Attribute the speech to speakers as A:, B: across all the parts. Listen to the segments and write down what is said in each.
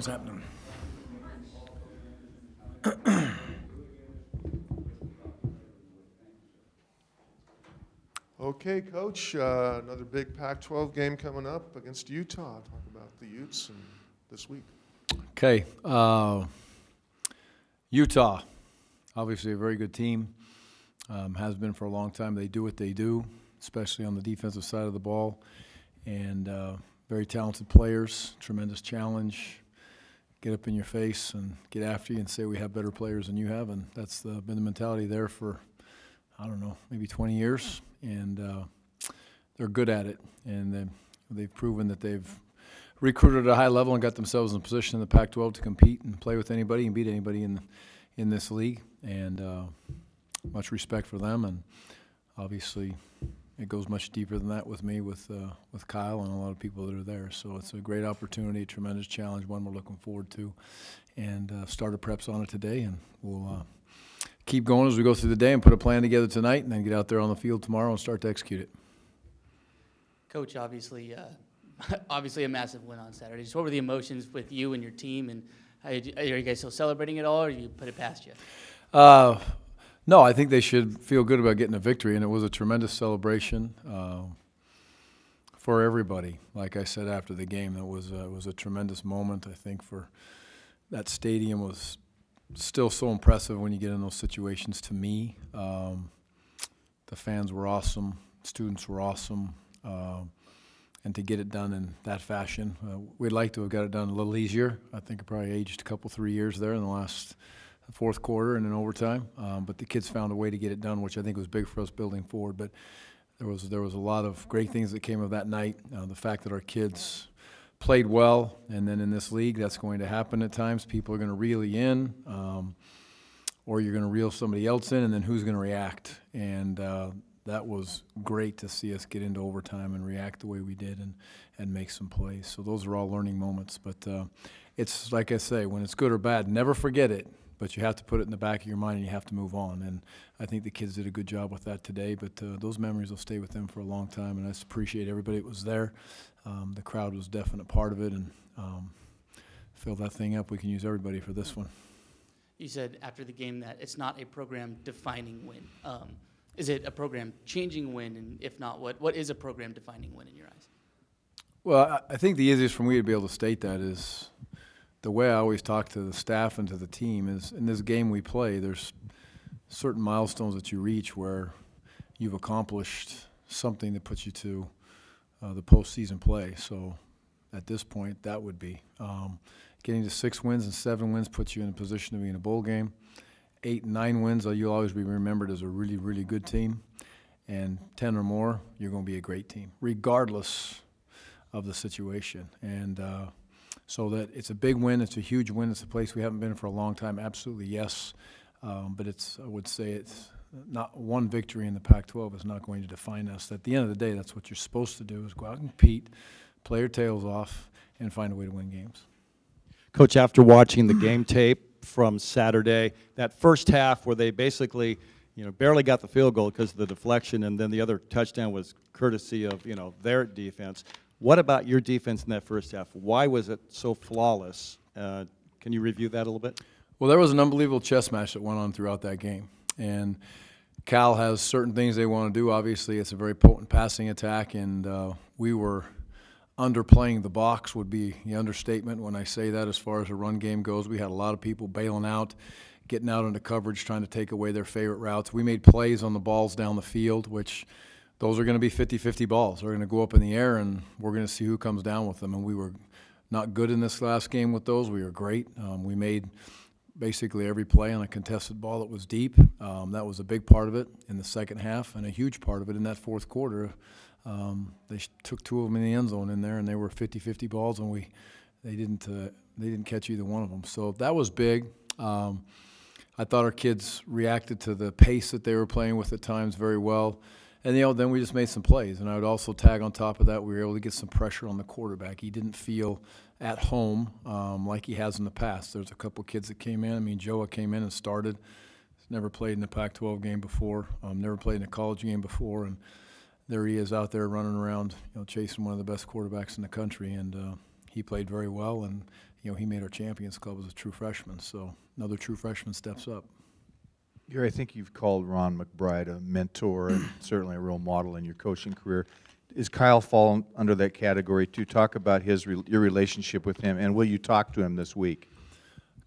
A: What's happening?
B: Okay, Coach, another big Pac-12 game coming up against Utah. Talk about the Utes and this week.
A: Okay, Utah, obviously a very good team, has been for a long time. They do what they do, especially on the defensive side of the ball, and very talented players, tremendous challenge, get up in your face and get after you and say we have better players than you have, and that's been the mentality there for, I don't know, maybe 20 years, and they're good at it, and they've proven that they've recruited at a high level and got themselves in a position in the Pac-12 to compete and play with anybody and beat anybody in this league, and much respect for them, and obviously it goes much deeper than that with me, with Kyle and a lot of people that are there. So it's a great opportunity, a tremendous challenge, one we're looking forward to, and started preps on it today, and we'll keep going as we go through the day and put a plan together tonight and then get out there on the field tomorrow and start to execute it.
C: Coach, obviously a massive win on Saturday. So what were the emotions with you and your team, and are you guys still celebrating it all, or you put it past you?
A: No, I think they should feel good about getting a victory, and it was a tremendous celebration for everybody. Like I said after the game, it was a tremendous moment. I think for that stadium was still so impressive when you get in those situations. To me, the fans were awesome, students were awesome, and to get it done in that fashion, we'd like to have got it done a little easier. I think it probably aged a couple, 3 years there in the last fourth quarter and in overtime, but the kids found a way to get it done, which I think was big for us building forward. But there was a lot of great things that came of that night. The fact that our kids played well, and then in this league, that's going to happen at times. People are going to reel you in, or you're going to reel somebody else in, and then who's going to react? And that was great to see us get into overtime and react the way we did and make some plays. So those are all learning moments. But it's like I say, when it's good or bad, never forget it. But you have to put it in the back of your mind, and you have to move on. And I think the kids did a good job with that today. But those memories will stay with them for a long time, and I just appreciate everybody that was there. The crowd was a definite part of it, and fill that thing up. We can use everybody for this one.
C: You said after the game that it's not a program-defining win. Is it a program-changing win? And if not, what is a program-defining win in your eyes?
A: Well, I think the easiest for me to be able to state that is the way I always talk to the staff and to the team is in this game we play, there's certain milestones that you reach where you've accomplished something that puts you to the postseason play. So at this point, that would be getting to 6 wins and 7 wins puts you in a position to be in a bowl game. 8 and 9 wins, you'll always be remembered as a really, really good team. And 10 or more, you're going to be a great team, regardless of the situation. And so that it's a big win, it's a huge win, it's a place we haven't been for a long time, absolutely yes. But I would say it's not one victory in the Pac-12 is not going to define us. At the end of the day, that's what you're supposed to do, is go out and compete, play your tails off, and find a way to win games.
D: Coach, after watching the game tape from Saturday, that first half where they basically, barely got the field goal because of the deflection, and then the other touchdown was courtesy of, their defense. What about your defense in that first half? Why was it so flawless? Can you review that a little bit?
A: Well, there was an unbelievable chess match that went on throughout that game. And Cal has certain things they want to do. Obviously, it's a very potent passing attack, and we were underplaying the box would be the understatement when I say that as far as the run game goes. We had a lot of people bailing out, getting out into coverage, trying to take away their favorite routes. We made plays on the balls down the field, which those are going to be 50-50 balls. They're going to go up in the air, and we're going to see who comes down with them. And we were not good in this last game with those. We were great. We made basically every play on a contested ball that was deep. That was a big part of it in the second half, and a huge part of it in that fourth quarter. They took 2 of them in the end zone in there, and they were 50-50 balls, and they didn't catch either one of them. So that was big. I thought our kids reacted to the pace that they were playing with at times very well. And then we just made some plays. And I would also tag on top of that, we were able to get some pressure on the quarterback. He didn't feel at home like he has in the past. There's a couple kids that came in. I mean, Joa came in and started. He's never played in a Pac-12 game before, never played in a college game before. And there he is out there running around, chasing one of the best quarterbacks in the country. And he played very well, and he made our Champions Club as a true freshman. So another true freshman steps up.
E: Gary, I think you've called Ron McBride a mentor and certainly a role model in your coaching career. Is Kyle fall under that category too? Talk about your relationship with him, and will you talk to him this week?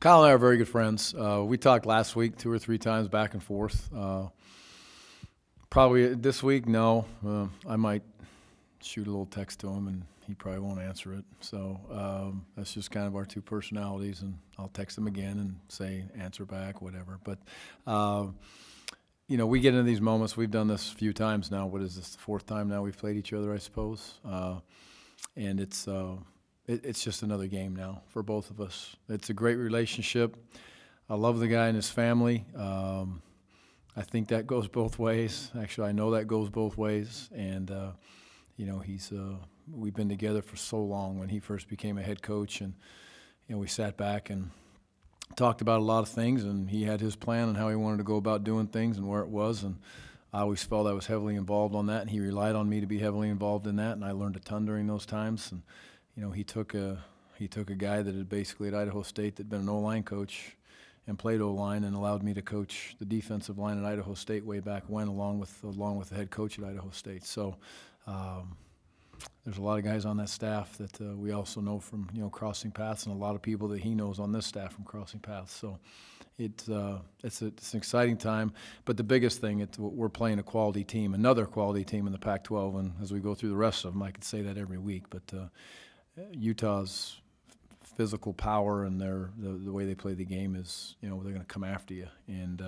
A: Kyle and I are very good friends. We talked last week 2 or 3 times back and forth. Probably this week, no. I might shoot a little text to him, and he probably won't answer it. So that's just kind of our 2 personalities, and I'll text him again and say answer back, whatever. But we get into these moments. We've done this a few times now. What is this, the 4th time now we've played each other, I suppose? And it's just another game now for both of us. It's a great relationship. I love the guy and his family. I think that goes both ways. Actually, I know that goes both ways. And, we've been together for so long. When he first became a head coach, and, we sat back and talked about a lot of things, and he had his plan on how he wanted to go about doing things and where it was. And I always felt I was heavily involved on that, and he relied on me to be heavily involved in that, and I learned a ton during those times. And, he took a guy that had basically at Idaho State that had been an O-line coach and played O-line, and allowed me to coach the defensive line at Idaho State way back when, along with the head coach at Idaho State. So there's a lot of guys on that staff that we also know from crossing paths, and a lot of people that he knows on this staff from crossing paths. So it's an exciting time. But the biggest thing, we're playing a quality team, another quality team in the Pac-12, and as we go through the rest of them, I could say that every week. But Utah's physical power and the way they play the game is, they're going to come after you, and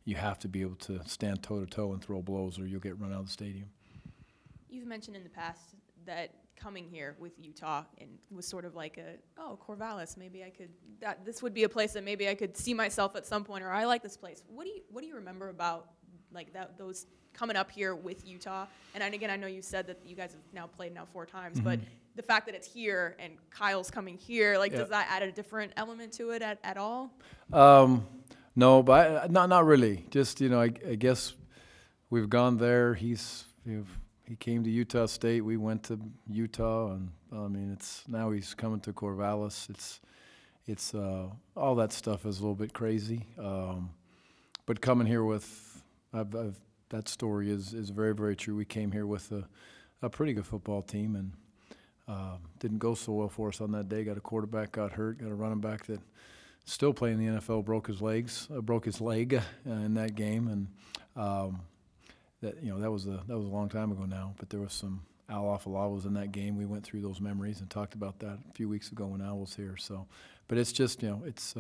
A: you have to be able to stand toe-to-toe and throw blows, or you'll get run out of the stadium.
F: You've mentioned in the past that coming here with Utah and was sort of like Corvallis, maybe this would be a place that maybe I could see myself at some point, or I like this place. What do you remember about those coming up here with Utah? And again, I know you said that you guys have now played 4 times, but the fact that it's here and Kyle's coming here, does that add a different element to it at all?
A: No, but not really. Just I guess we've gone there. He came to Utah State. We went to Utah, and now he's coming to Corvallis. It's all that stuff is a little bit crazy, but coming here with that story is very, very true. We came here with a pretty good football team, and didn't go so well for us on that day. Got a quarterback got hurt. Got a running back that still playing in the NFL broke his leg in that game, and that was a long time ago now. But there was some Al Afallah was in that game. We went through those memories and talked about that a few weeks ago when Al was here. So, but it's just it's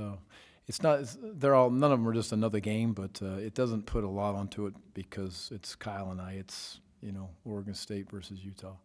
A: not. None of them are just another game, but it doesn't put a lot onto it because it's Kyle and I. It's Oregon State versus Utah.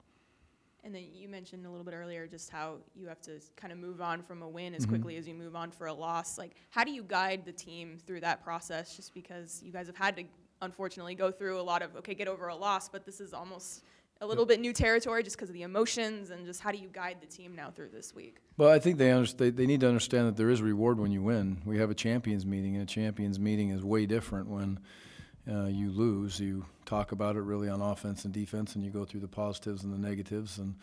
F: And then you mentioned a little bit earlier just how you have to kind of move on from a win as quickly as you move on for a loss. How do you guide the team through that process? Just because you guys have had to, unfortunately, go through a lot of, get over a loss, but this is almost a little bit new territory just because of the emotions, and just how do you guide the team now through this week?
A: Well, I think they need to understand that there is reward when you win. We have a champions meeting, and a champions meeting is way different when you lose. You talk about it really on offense and defense, and you go through the positives and the negatives, and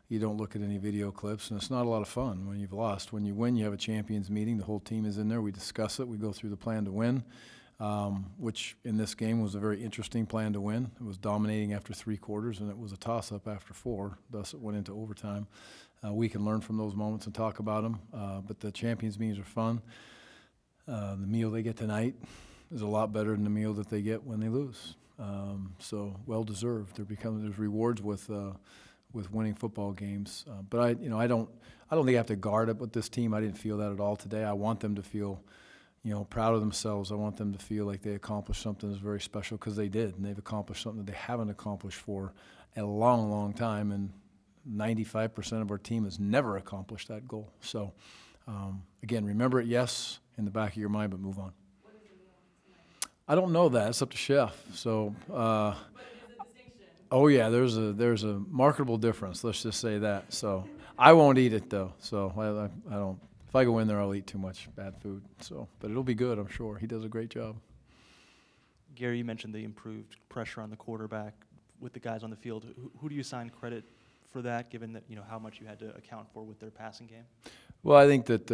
A: you don't look at any video clips, and it's not a lot of fun when you've lost. When you win, you have a champions meeting. The whole team is in there. We discuss it. We go through the plan to win, which in this game was a very interesting plan to win. It was dominating after 3 quarters, and it was a toss-up after 4, thus it went into overtime. We can learn from those moments and talk about them, but the champions meetings are fun. The meal they get tonight is a lot better than the meal that they get when they lose. So well-deserved. There's rewards with winning football games. But I don't think I have to guard up with this team. I didn't feel that at all today. I want them to feel, proud of themselves. I want them to feel like they accomplished something that's very special, because they did, and they've accomplished something that they haven't accomplished for a long, long time. And 95% of our team has never accomplished that goal. So, again, remember it, yes, in the back of your mind, but move on.
F: What is the meal tonight?
A: I don't know that. It's up to chef. So.
F: But it is a distinction.
A: Oh yeah, there's a marketable difference. Let's just say that. So I won't eat it though. So I don't. If I go in there, I'll eat too much bad food. So, but it'll be good, I'm sure. He does a great job.
G: Gary, you mentioned the improved pressure on the quarterback with the guys on the field. Who do you assign credit for that, given that, how much you had to account for with their passing game?
A: Well, I think that,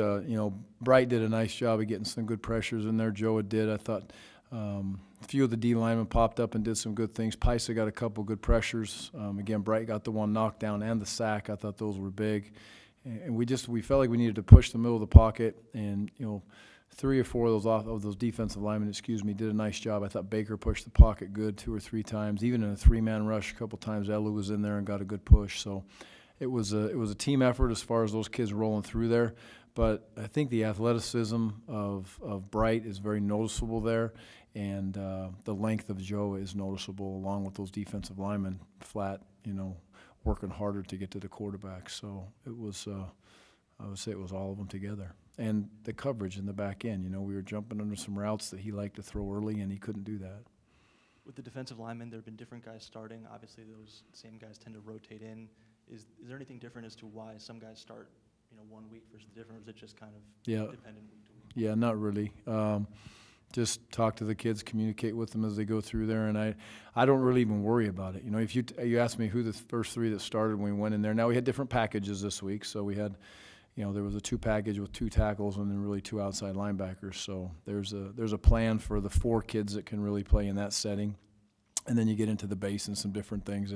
A: Bright did a nice job of getting some good pressures in there. Joe did. I thought a few of the D linemen popped up and did some good things. Paisa got a couple good pressures. Again, Bright got the one knockdown and the sack. I thought those were big. And we felt like we needed to push the middle of the pocket. And, 3 or 4 of those defensive linemen, did a nice job. I thought Baker pushed the pocket good 2 or 3 times. Even in a 3-man rush, a couple times Elu was in there and got a good push. So it was a team effort as far as those kids rolling through there. But I think the athleticism of Bright is very noticeable there, and the length of Joe is noticeable, along with those defensive linemen flat, working harder to get to the quarterback. So it was, I would say it was all of them together. And the coverage in the back end, we were jumping under some routes that he liked to throw early, and he couldn't do that.
G: With the defensive linemen, there have been different guys starting. Obviously, those same guys tend to rotate in. Is there anything different as to why some guys start, 1 week versus the different, or is it just kind of dependent week to week?
A: Yeah, not really. Just talk to the kids, communicate with them as they go through there, and I don't really even worry about it. If you ask me who the first 3 that started when we went in there. Now we had different packages this week, so we had, there was a 2 package with 2 tackles and then really 2 outside linebackers. So there's a plan for the 4 kids that can really play in that setting, and then you get into the base and some different things.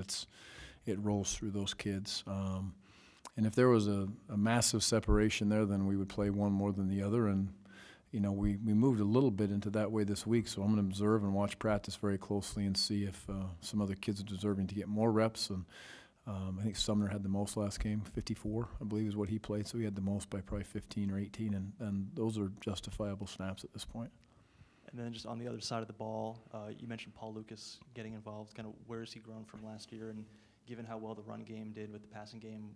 A: It rolls through those kids. And if there was a massive separation there, then we would play one more than the other. And, we moved a little bit into that way this week, so I'm going to observe and watch practice very closely and see if some other kids are deserving to get more reps. And I think Sumner had the most last game, 54, I believe is what he played. So he had the most by probably 15 or 18, and those are justifiable snaps at this point.
G: And then just on the other side of the ball, you mentioned Paul Lucas getting involved. Kind of where has he grown from last year? And given how well the run game did with the passing game,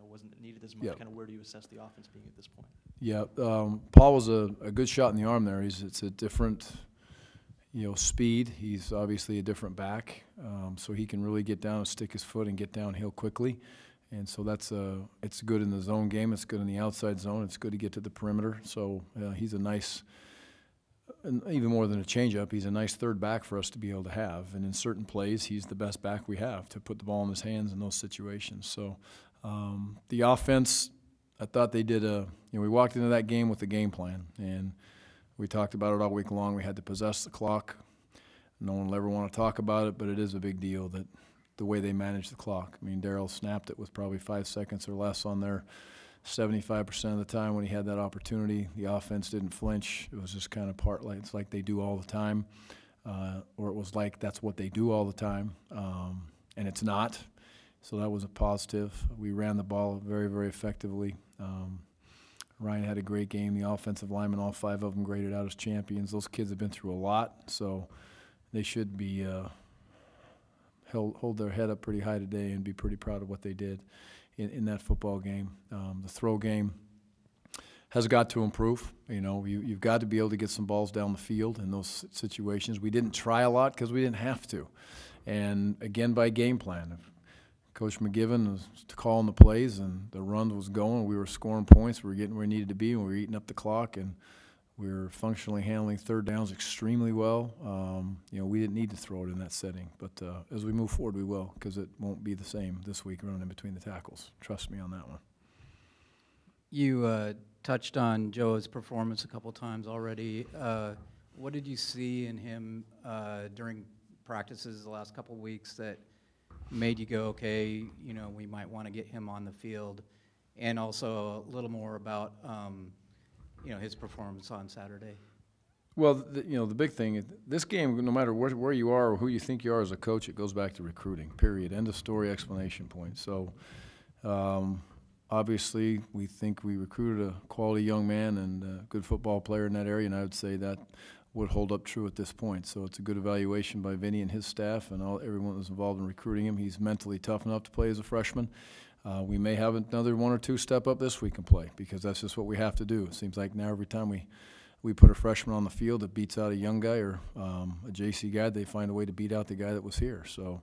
G: wasn't needed as much.
A: Yep.
G: Kind of where do you assess the offense being at this point?
A: Yeah, Paul was a good shot in the arm there. It's a different, speed. He's obviously a different back, so he can really get down and stick his foot and get downhill quickly. And so it's good in the zone game. It's good in the outside zone. It's good to get to the perimeter. So he's a nice, and even more than a changeup, he's a nice third back for us to be able to have. And in certain plays, he's the best back we have to put the ball in his hands in those situations. So the offense, I thought they did we walked into that game with a game plan, and we talked about it all week long. We had to possess the clock. No one will ever want to talk about it, but it is a big deal that the way they manage the clock. I mean, Darryl snapped it with probably 5 seconds or less on there 75% of the time when he had that opportunity. The offense didn't flinch. It was just kind of it's like they do all the time, or it was like that's what they do all the time, and it's not. So that was a positive. We ran the ball very, very effectively. Ryan had a great game. The offensive linemen, all 5 of them graded out as champions. Those kids have been through a lot, so they should be hold their head up pretty high today and be pretty proud of what they did in that football game. The throw game has got to improve. You've got to be able to get some balls down the field in those situations. We didn't try a lot because we didn't have to. And again, by game plan. Coach McGivern was calling the plays, and the run was going. We were scoring points. We were getting where we needed to be, and we were eating up the clock, and we were functionally handling third downs extremely well. We didn't need to throw it in that setting, but as we move forward, we will, because it won't be the same this week running in between the tackles. Trust me on that one.
H: You touched on Joe's performance a couple times already. What did you see in him during practices the last couple weeks that made you go, okay, we might want to get him on the field? And also a little more about, his performance on Saturday.
A: Well, the big thing, this game, no matter where you are or who you think you are as a coach, it goes back to recruiting, period. End of story, explanation point. So, obviously, we think we recruited a quality young man and a good football player in that area, and I would say that would hold up true at this point. So it's a good evaluation by Vinny and his staff and everyone that was involved in recruiting him. He's mentally tough enough to play as a freshman. We may have another 1 or 2 step up this week and play, because that's just what we have to do. It seems like now every time we put a freshman on the field that beats out a young guy or a JC guy, they find a way to beat out the guy that was here. So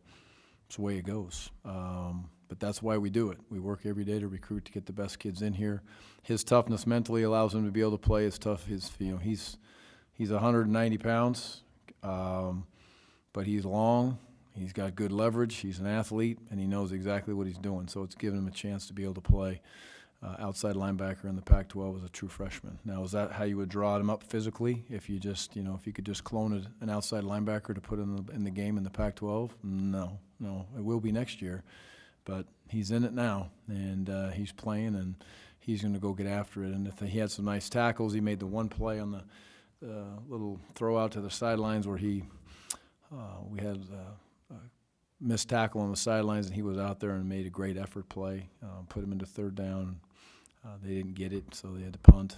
A: it's the way it goes. But that's why we do it. We work every day to recruit to get the best kids in here. His toughness mentally allows him to be able to play as tough. He's 190 pounds, but he's long. He's got good leverage. He's an athlete, and he knows exactly what he's doing. So it's given him a chance to be able to play outside linebacker in the Pac-12 as a true freshman. Now, is that how you would draw him up physically? If you just, if you could just clone an outside linebacker to put in the game in the Pac-12? No. It will be next year, but he's in it now, and he's playing, and he's going to go get after it. And if he had some nice tackles, he made the one play on the little throw out to the sidelines where we had a missed tackle on the sidelines, and he was out there and made a great effort play, put him into third down. They didn't get it, so they had to punt.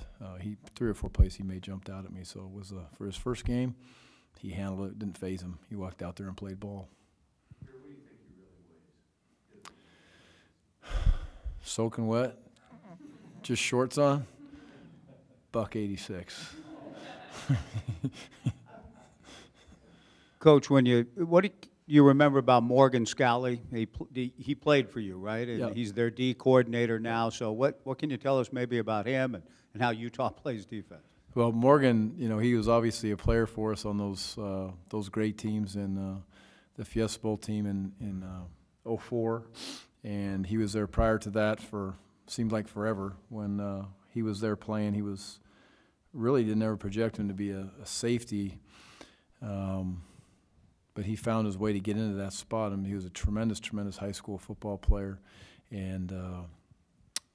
A: 3 or 4 plays he made jumped out at me. So it was for his first game, he handled it, didn't faze him. He walked out there and played ball.
E: What do you think he really weighs?
A: Soaking wet, just shorts on, $186.
I: Coach, what do you remember about Morgan Scally? He played for you, right? And
A: Yep.
I: he's their D coordinator now. So what can you tell us maybe about him and how Utah plays defense?
A: Well, Morgan, he was obviously a player for us on those great teams in the Fiesta Bowl team in 04, and he was there prior to that for seemed like forever. When he was there playing, he was really didn't ever project him to be a safety. But he found his way to get into that spot. I mean, he was a tremendous high school football player, and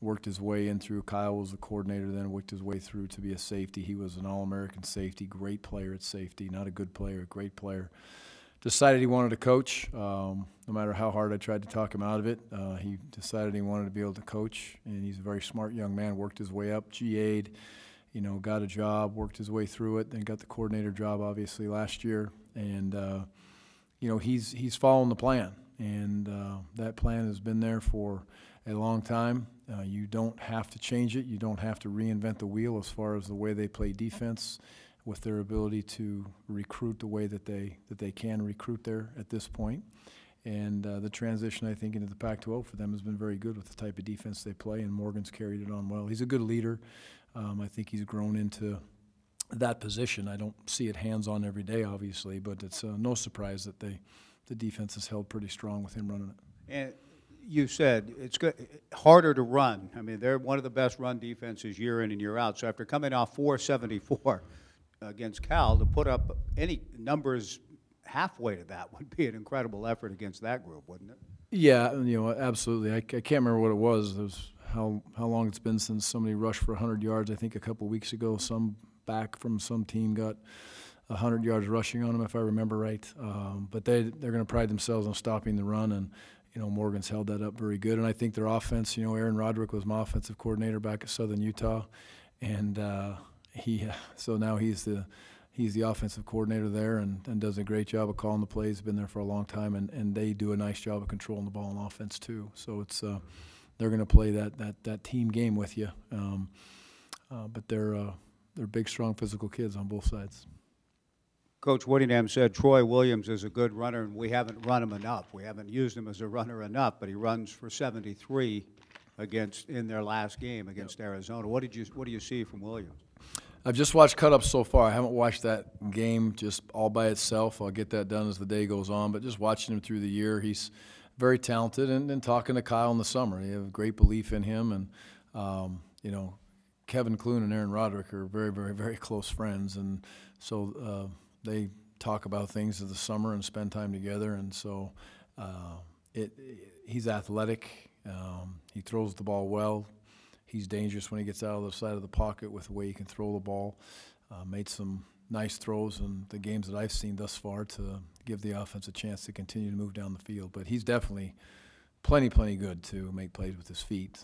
A: worked his way in through. Kyle was the coordinator then, worked his way through to be a safety. He was an All-American safety, great player at safety, not a good player, a great player. Decided he wanted to coach. No matter how hard I tried to talk him out of it, he decided he wanted to be able to coach, and he's a very smart young man, worked his way up, GA'd, got a job, worked his way through it, then got the coordinator job obviously last year, and he's following the plan, and that plan has been there for a long time. You don't have to change it. You don't have to reinvent the wheel as far as the way they play defense, with their ability to recruit the way that they can recruit there at this point. And the transition, I think, into the Pac-12 for them has been very good with the type of defense they play, and Morgan's carried it on well. He's a good leader. I think he's grown into that position. I don't see it hands-on every day, obviously, but it's no surprise that the defense is held pretty strong with him running it.
I: And you said it's harder to run. I mean, they're one of the best run defenses year in and year out. So after coming off 474 against Cal, to put up any numbers halfway to that would be an incredible effort against that group, wouldn't it?
A: Yeah, absolutely. I can't remember what it was. It was how long it's been since somebody rushed for 100 yards. I think a couple weeks ago, some back from some team got 100 yards rushing on them, if I remember right. But they're going to pride themselves on stopping the run, and Morgan's held that up very good. And I think their offense, Aaron Roderick was my offensive coordinator back at Southern Utah, and so now he's the offensive coordinator there, and does a great job of calling the plays. Been there for a long time, and they do a nice job of controlling the ball on offense too. So it's they're going to play that team game with you, but they're big, strong, physical kids on both sides.
I: Coach Whittingham said Troy Williams is a good runner, and we haven't run him enough. We haven't used him as a runner enough, but he runs for 73 in their last game against Arizona. What do you see from Williams?
A: I've just watched cut-ups so far. I haven't watched that game just all by itself. I'll get that done as the day goes on. But just watching him through the year, he's very talented. And talking to Kyle in the summer, they have great belief in him. And, Kevin Clune and Aaron Roderick are very, very, very close friends. And so they talk about things in the summer and spend time together. And so he's athletic. He throws the ball well. He's dangerous when he gets out of the side of the pocket with the way he can throw the ball. Made some nice throws in the games that I've seen thus far to give the offense a chance to continue to move down the field. But he's definitely plenty good to make plays with his feet.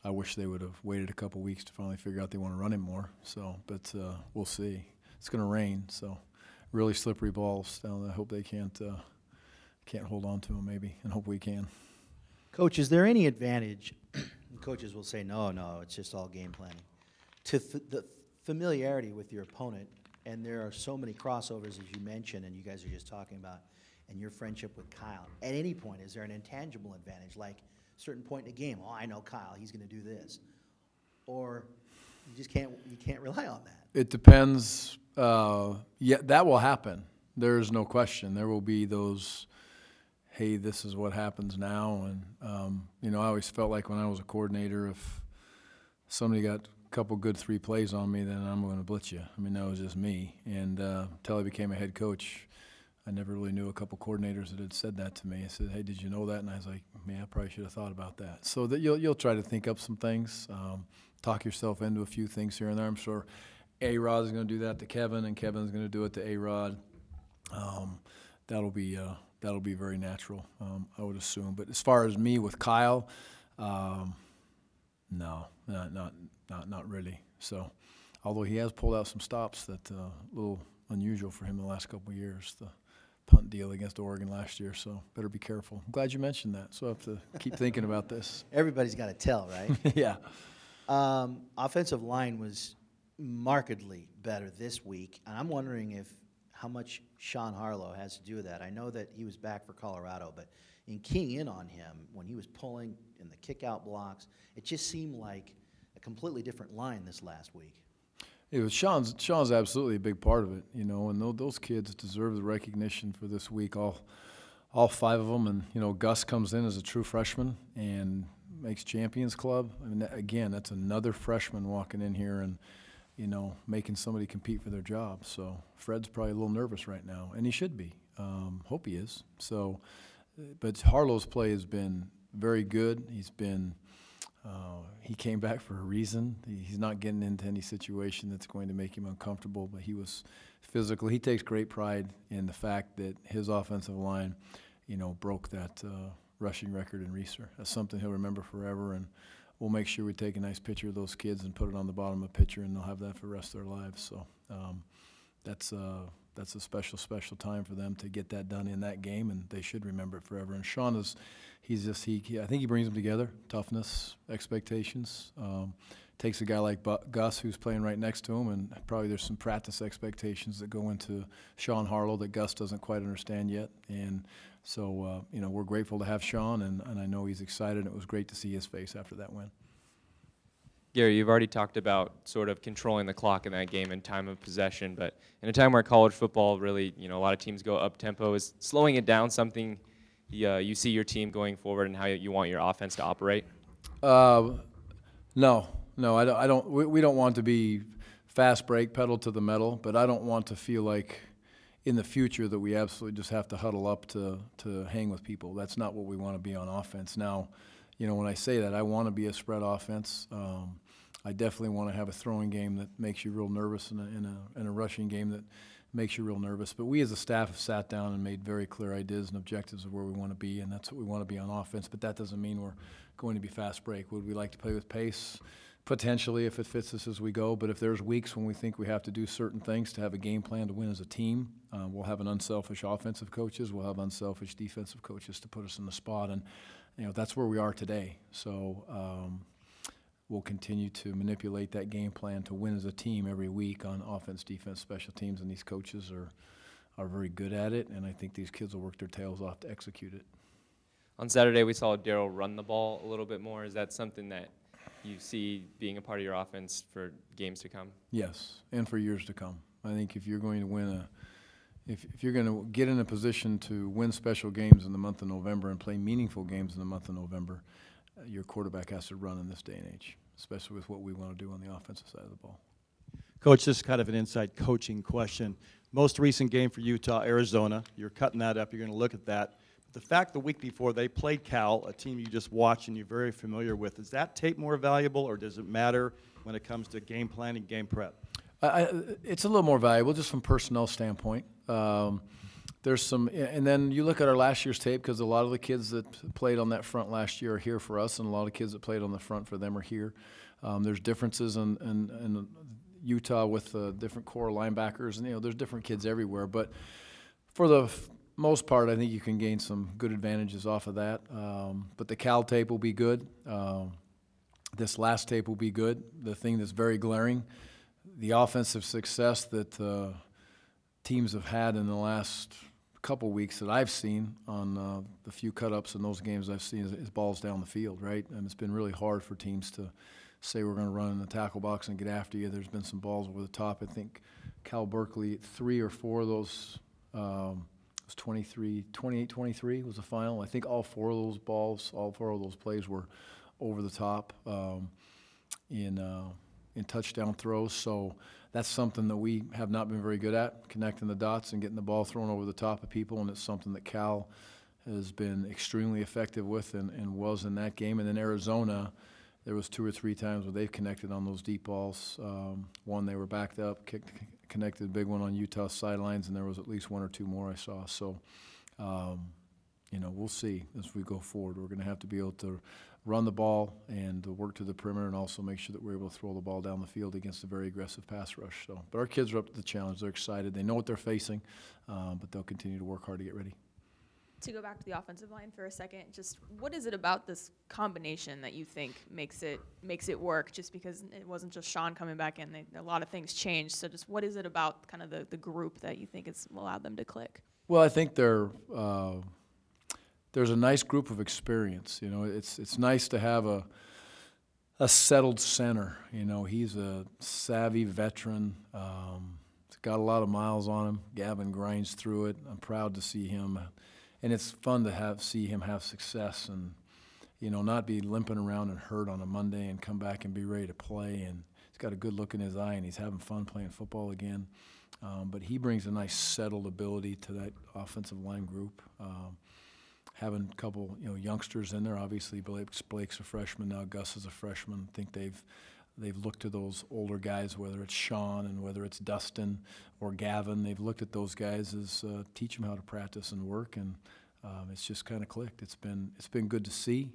A: I wish they would have waited a couple weeks to finally figure out they want to run him more. But we'll see. It's going to rain, so really slippery balls down there. I hope they can't hold on to him maybe, and hope we can.
J: Coach, is there any advantage? Coaches will say, no, it's just all game planning. To the familiarity with your opponent, and there are so many crossovers, as you mentioned, and you guys are just talking about, and your friendship with Kyle. At any point, is there an intangible advantage, like a certain point in the game, I know Kyle, he's going to do this, or you can't rely on that?
A: It depends. Yeah, that will happen. There is no question. There will be those, hey, this is what happens now. And, you know, I always felt like when I was a coordinator, if somebody got a couple good 3 plays on me, then I'm going to blitz you. I mean, that was just me. And until I became a head coach, I never really knew a couple coordinators that had said that to me. I said, hey, did you know that? And I was like, yeah, I probably should have thought about that. So that you'll try to think up some things, talk yourself into a few things here and there. I'm sure A-Rod is going to do that to Kevin, and Kevin's going to do it to A-Rod. That'll be very natural, I would assume. But as far as me with Kyle, no, not really. So, although he has pulled out some stops that a little unusual for him in the last couple of years, the punt deal against Oregon last year. So better be careful. I'm glad you mentioned that. So I have to keep thinking about this.
J: Everybody's got to tell, right?
A: Yeah.
J: Offensive line was markedly better this week, and I'm wondering how much Sean Harlow has to do with that. I know that he was back for Colorado, but in keying in on him when he was pulling in the kick-out blocks, it just seemed like a completely different line this last week.
A: It was Sean's absolutely a big part of it, you know, and those kids deserve the recognition for this week, all 5 of them. And, you know, Gus comes in as a true freshman and makes Champions Club. I mean, again, that's another freshman walking in here and, you know, making somebody compete for their job. So Fred's probably a little nervous right now, and he should be. Hope he is. So, but Harlow's play has been very good. He came back for a reason. He's not getting into any situation that's going to make him uncomfortable, but he was physical. He takes great pride in the fact that his offensive line, you know, broke that rushing record in Reeser. That's something he'll remember forever, and we'll make sure we take a nice picture of those kids and put it on the bottom of a picture, and they'll have that for the rest of their lives. So that's a special time for them to get that done in that game, and they should remember it forever. And Sean I think he brings them together, toughness, expectations. Takes a guy like Gus, who's playing right next to him, and probably there's some practice expectations that go into Sean Harlow that Gus doesn't quite understand yet. And so, you know, we're grateful to have Sean, and I know he's excited. It was great to see his face after that win.
K: Gary, you've already talked about sort of controlling the clock in that game and time of possession, but in a time where college football really, you know, a lot of teams go up-tempo, is slowing it down something you see your team going forward and how you want your offense to operate?
A: No, I don't. We don't want to be fast break, pedal to the metal, but I don't want to feel like in the future that we absolutely just have to huddle up to hang with people. That's not what we want to be on offense. Now, you know, when I say that, I want to be a spread offense. I definitely want to have a throwing game that makes you real nervous and a rushing game that makes you real nervous. But we as a staff have sat down and made very clear ideas and objectives of where we want to be, and that's what we want to be on offense. But that doesn't mean we're going to be fast break. Would we like to play with pace? Potentially, if it fits us as we go. But if there's weeks when we think we have to do certain things to have a game plan to win as a team, we'll have an unselfish offensive coaches. We'll have unselfish defensive coaches to put us in the spot. And, you know, that's where we are today. So we'll continue to manipulate that game plan to win as a team every week on offense, defense, special teams. And these coaches are very good at it. And I think these kids will work their tails off to execute it.
K: On Saturday, we saw Darryl run the ball a little bit more. Is that something that you see being a part of your offense for games to come?
A: Yes, and for years to come. I think if you're going to win if you're going to get in a position to win special games in the month of November and play meaningful games in the month of November, your quarterback has to run in this day and age, especially with what we want to do on the offensive side of the ball.
D: Coach, this is kind of an inside coaching question. Most recent game for Utah, Arizona. You're cutting that up. You're going to look at that. The fact the week before they played Cal, a team you just watched and you're very familiar with, is that tape more valuable, or does it matter when it comes to game planning, game prep?
A: It's a little more valuable just from personnel standpoint. There's some, and then you look at our last year's tape, because a lot of the kids that played on that front last year are here for us, and a lot of kids that played on the front for them are here. There's differences in Utah with different core linebackers, and, you know, there's different kids everywhere. But for the most part, I think you can gain some good advantages off of that. But the Cal tape will be good. This last tape will be good. The thing that's very glaring, the offensive success that teams have had in the last couple weeks that I've seen on the few cut-ups in those games I've seen is balls down the field, right? And it's been really hard for teams to say we're going to run in the tackle box and get after you. There's been some balls over the top. I think Cal Berkeley, 3 or 4 of those It was 28-23 was the final. I think all four of those plays were over the top in touchdown throws. So that's something that we have not been very good at, connecting the dots and getting the ball thrown over the top of people, and it's something that Cal has been extremely effective with and was in that game. And then Arizona, there was 2 or 3 times where they've connected on those deep balls. One, they were backed up, connected a big one on Utah's sidelines, and there was at least 1 or 2 more I saw. So, we'll see as we go forward. We're going to have to be able to run the ball and to work to the perimeter and also make sure that we're able to throw the ball down the field against a very aggressive pass rush. So, but our kids are up to the challenge. They're excited. They know what they're facing, but they'll continue to work hard to get ready.
F: To go back to the offensive line for a second, just what is it about this combination that you think makes it work? Just because it wasn't just Sean coming back in, a lot of things changed. So just what is it about kind of the group that you think has allowed them to click?
A: Well, I think there's a nice group of experience. It's nice to have a settled center. He's a savvy veteran. He's got a lot of miles on him. Gavin grinds through it. I'm proud to see him. And it's fun to see him have success and, not be limping around and hurt on a Monday and come back and be ready to play. And he's got a good look in his eye and he's having fun playing football again. But he brings a nice settled ability to that offensive line group. Having a couple, youngsters in there. Obviously, Blake's a freshman now. Gus is a freshman. I think they've looked to those older guys, whether it's Sean and whether it's Dustin or Gavin. They've looked at those guys as teach them how to practice and work, and it's just kind of clicked. It's been good to see.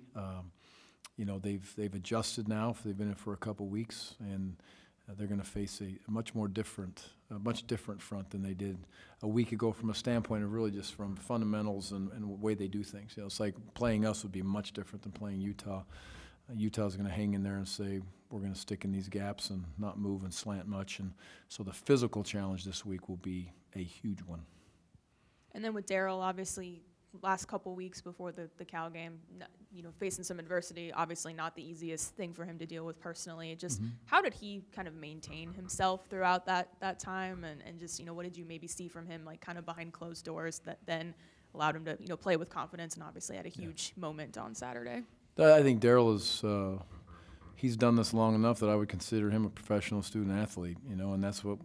A: They've adjusted now. They've been in for a couple weeks, and they're going to face a much different front than they did a week ago from a standpoint of really just from fundamentals and the way they do things. It's like playing us would be much different than playing Utah. Utah's going to hang in there and say, we're going to stick in these gaps and not move and slant much. And so the physical challenge this week will be a huge one.
F: And then with Darryl, obviously, last couple weeks before the Cal game, facing some adversity, obviously not the easiest thing for him to deal with personally. Just how did he kind of maintain himself throughout that time? And just, what did you maybe see from him, like kind of behind closed doors that then allowed him to, play with confidence and obviously had a huge moment on Saturday?
A: I think Darryl is he's done this long enough that I would consider him a professional student athlete, and that's what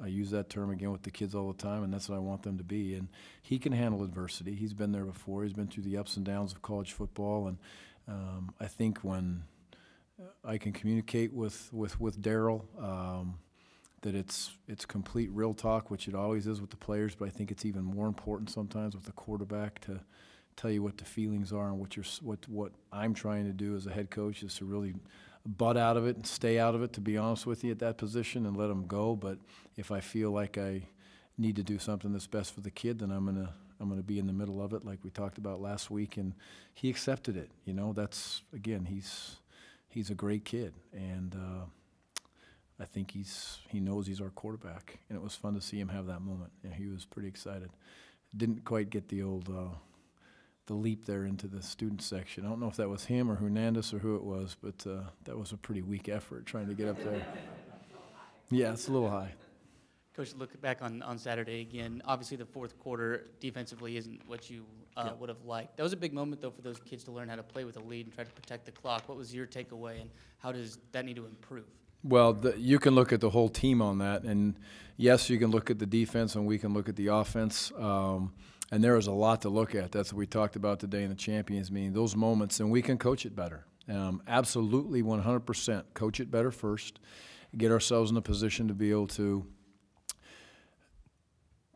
A: I use that term again with the kids all the time, and that's what I want them to be. And he can handle adversity. He's been there before. He's been through the ups and downs of college football, and I think when I can communicate with Darryl, that it's complete real talk, which it always is with the players, but I think it's even more important sometimes with the quarterback to tell you what the feelings are and what I'm trying to do as a head coach is to really butt out of it and stay out of it, to be honest with you, at that position and let them go. But if I feel like I need to do something that's best for the kid, then I'm gonna be in the middle of it, like we talked about last week. And he accepted it. That's again, he's a great kid, and I think he knows he's our quarterback. And it was fun to see him have that moment. Yeah, he was pretty excited. Didn't quite get the old. The leap there into the student section. I don't know if that was him or Hernandez or who it was, but that was a pretty weak effort trying to get up there. Yeah, it's a little high.
C: Coach, look back on Saturday again. Obviously, the fourth quarter defensively isn't what you would have liked. That was a big moment, though, for those kids to learn how to play with a lead and try to protect the clock. What was your takeaway, and how does that need to improve?
A: Well, you can look at the whole team on that, and yes, you can look at the defense, and we can look at the offense. And there is a lot to look at. That's what we talked about today in the Champions meeting, those moments, and we can coach it better. Absolutely 100% coach it better first, get ourselves in a position to be able to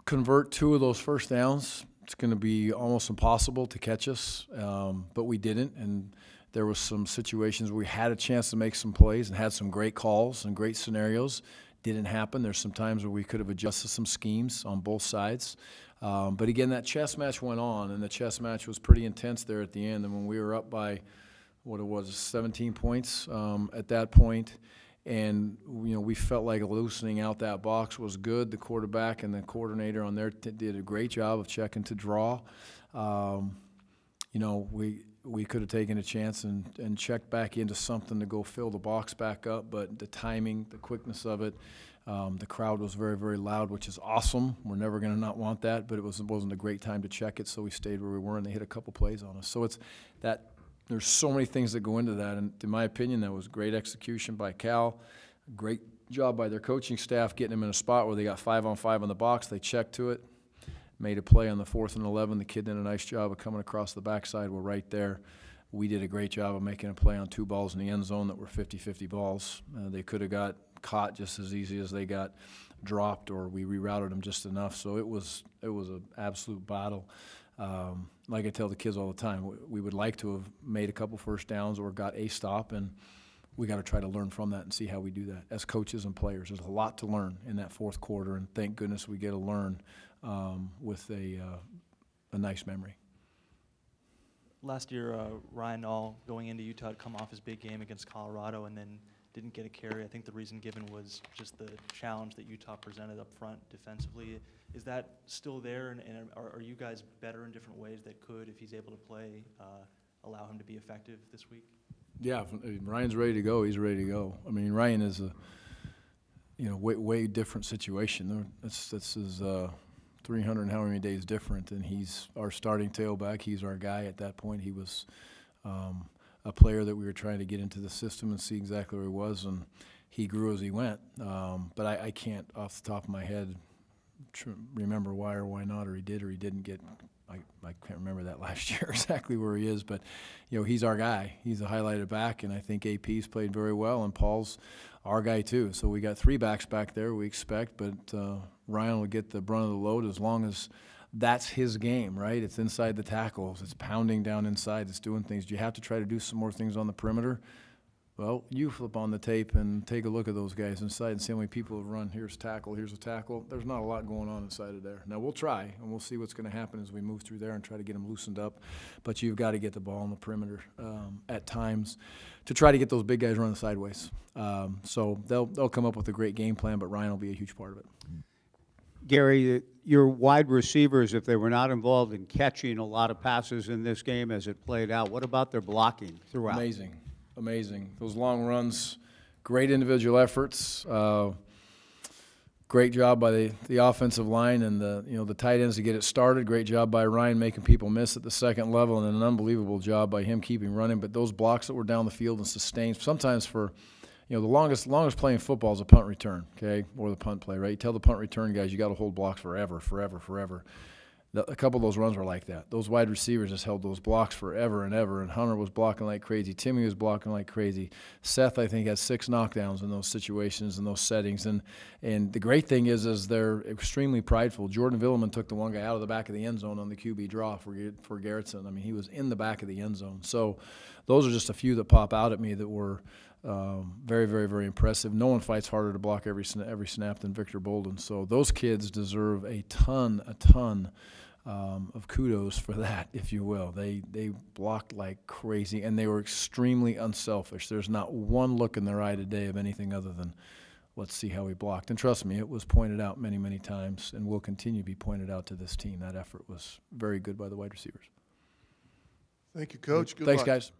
A: convert 2 of those first downs. It's going to be almost impossible to catch us, but we didn't. And there was some situations where we had a chance to make some plays and had some great calls and great scenarios. Didn't happen. There's some times where we could have adjusted some schemes on both sides. But again, that chess match went on, and the chess match was pretty intense there at the end. And when we were up by, 17 points at that point, and we felt like loosening out that box was good. The quarterback and the coordinator on there did a great job of checking to draw. we could have taken a chance and checked back into something to go fill the box back up, but the timing, the quickness of it, the crowd was very, very loud, which is awesome. We're never going to not want that, but it wasn't a great time to check it, so we stayed where we were, and they hit a couple plays on us. So it's that there's so many things that go into that, and in my opinion, that was great execution by Cal, great job by their coaching staff getting them in a spot where they got 5-on-5 on the box. They checked to it, made a play on the 4th and 11. The kid did a nice job of coming across the backside. We're right there. We did a great job of making a play on 2 balls in the end zone that were 50-50 balls. They could have got caught just as easy as they got dropped, or we rerouted them just enough. So it was an absolute battle. Like I tell the kids all the time, we would like to have made a couple first downs or got a stop, and we got to try to learn from that and see how we do that as coaches and players. There's a lot to learn in that 4th quarter, and thank goodness we get to learn with a nice memory.
G: Last year, Ryan Nall, going into Utah, had come off his big game against Colorado and then didn't get a carry. I think the reason given was just the challenge that Utah presented up front defensively. Is that still there, and are you guys better in different ways that could, if he's able to play, allow him to be effective this week?
A: Yeah, if Ryan's ready to go, he's ready to go. I mean, Ryan is a way different situation. This is 300 and how many days different, and he's our starting tailback. He's our guy at that point. He was a player that we were trying to get into the system and see exactly where he was, and he grew as he went. But I can't, off the top of my head, remember why or why not, or he did or he didn't get. I can't remember that last year exactly where he is, but he's our guy. He's a highlighted back, and I think AP's played very well, and Paul's our guy too. So we got 3 backs back there, we expect, but Ryan will get the brunt of the load as long as that's his game, right? It's inside the tackles, it's pounding down inside, it's doing things. Do you have to try to do some more things on the perimeter? Well, you flip on the tape and take a look at those guys inside and see how many people have run. Here's a tackle, here's a tackle. There's not a lot going on inside of there. Now, we'll try, and we'll see what's going to happen as we move through there and try to get them loosened up. But you've got to get the ball on the perimeter at times to try to get those big guys running sideways. So they'll come up with a great game plan, but Ryan will be a huge part of it.
I: Gary, your wide receivers, if they were not involved in catching a lot of passes in this game as it played out, what about their blocking throughout?
A: Amazing. Those long runs, great individual efforts, great job by the offensive line and the tight ends to get it started. Great job by Ryan making people miss at the second level, and an unbelievable job by him keeping running. But those blocks that were down the field and sustained, sometimes for the longest playing football is a punt return, okay, or the punt play, right? You tell the punt return guys you got to hold blocks forever. A couple of those runs were like that. Those wide receivers just held those blocks forever and ever, and Hunter was blocking like crazy. Timmy was blocking like crazy. Seth, I think, had 6 knockdowns in those situations and those settings. And the great thing is they're extremely prideful. Jordan Villeman took the one guy out of the back of the end zone on the QB draw for Garrettson. I mean, he was in the back of the end zone. So those are just a few that pop out at me that were very, very, very impressive. No one fights harder to block every snap than Victor Bolden. So those kids deserve a ton of kudos for that, if you will. They blocked like crazy, and they were extremely unselfish. There's not one look in their eye today of anything other than, let's see how he blocked. And trust me, it was pointed out many, many times and will continue to be pointed out to this team. That effort was very good by the wide receivers.
B: Thank you, Coach. Good
A: Thanks,
B: luck.
A: guys.